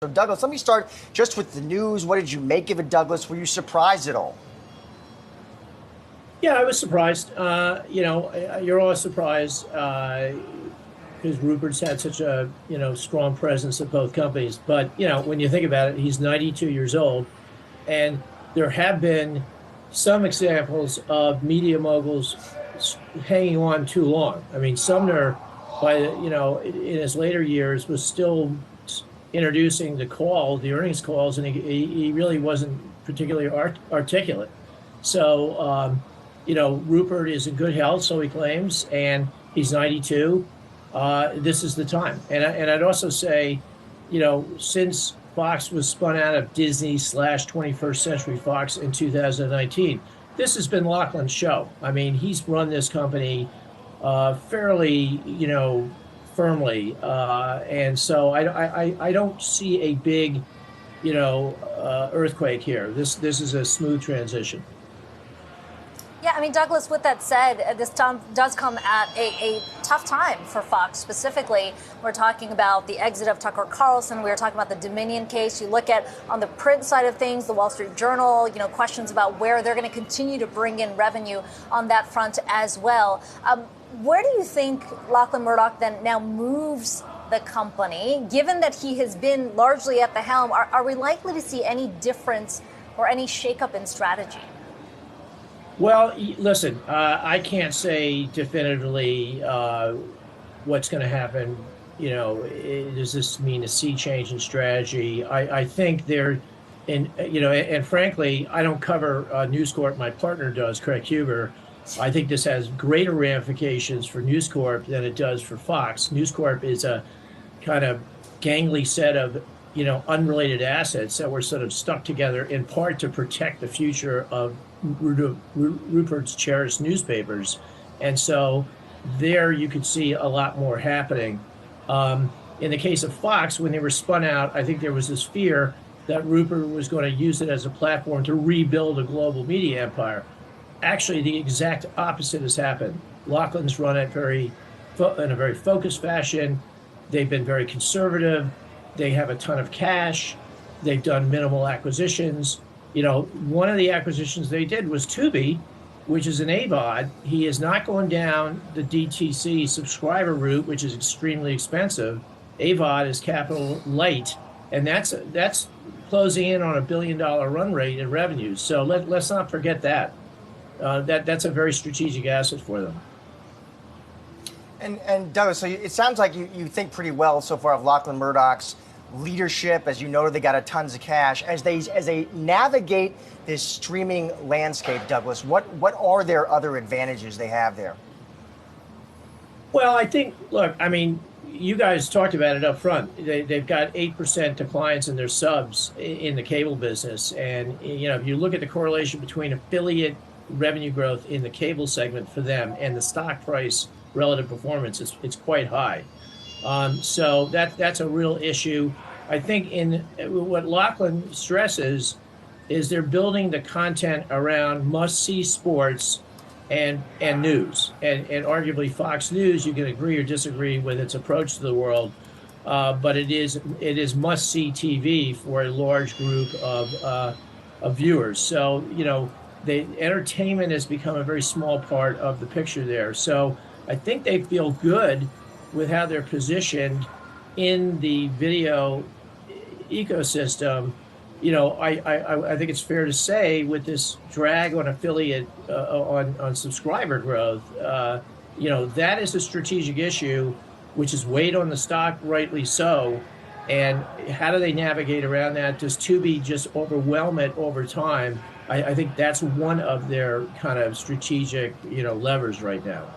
So, Douglas, let me start just with the news. What did you make of it, Douglas? Were you surprised at all? Yeah, I was surprised. You're always surprised because Rupert's had such a strong presence at both companies. But when you think about it, he's 92 years old, and there have been some examples of media moguls hanging on too long. I mean, Sumner, in his later years, was still introducing the earnings calls, and he really wasn't particularly articulate. So. Rupert is in good health, so he claims, and he's 92. This is the time. And I'd also say, since Fox was spun out of Disney / 21st Century Fox in 2019, this has been Lachlan's show. I mean, he's run this company fairly, firmly. And so I don't see a big, earthquake here. This is a smooth transition. Yeah, I mean, Douglas, with that said, this does come at a tough time for Fox specifically. We're talking about the exit of Tucker Carlson. We were talking about the Dominion case. You look at, on the print side of things, the Wall Street Journal, questions about where they're going to continue to bring in revenue on that front as well. Where do you think Lachlan Murdoch then now moves the company, given that he has been largely at the helm? Are we likely to see any difference or any shakeup in strategy? Well, listen, I can't say definitively what's going to happen. Does this mean a sea change in strategy? I think and frankly, I don't cover News Corp. My partner does, Craig Huber. I think this has greater ramifications for News Corp than it does for Fox. News Corp is a kind of gangly set of unrelated assets that were sort of stuck together in part to protect the future of Rupert's cherished newspapers. And so there you could see a lot more happening. In the case of Fox, when they were spun out, I think there was this fear that Rupert was going to use it as a platform to rebuild a global media empire. Actually, the exact opposite has happened. Lachlan's run it in a very focused fashion. They've been very conservative. They have a ton of cash. They've done minimal acquisitions. One of the acquisitions they did was Tubi, which is an AVOD. He is not going down the DTC subscriber route, which is extremely expensive. AVOD is capital light, and that's closing in on $1 billion run rate in revenues. So let's not forget that. That's a very strategic asset for them. And Douglas, so it sounds like you think pretty well so far of Lachlan Murdoch's leadership. As you noted, they got a tons of cash. As they navigate this streaming landscape, Douglas, what are their other advantages they have there? Well, I think, look, I mean, you guys talked about it up front. They've got 8% declines in their subs in the cable business. And, if you look at the correlation between affiliate revenue growth in the cable segment for them and the stock price relative performance, it's quite high. So that's a real issue. I think in what Lachlan stresses is they're building the content around must-see sports and news. And arguably Fox News, you can agree or disagree with its approach to the world, but it is must-see TV for a large group of viewers. So, the entertainment has become a very small part of the picture there. So I think they feel good with how they're positioned in the video ecosystem. I think it's fair to say with this drag on affiliate on subscriber growth, that is a strategic issue, which is weighed on the stock, rightly so. And how do they navigate around that? Does Tubi just overwhelm it over time? I think that's one of their kind of strategic, levers right now.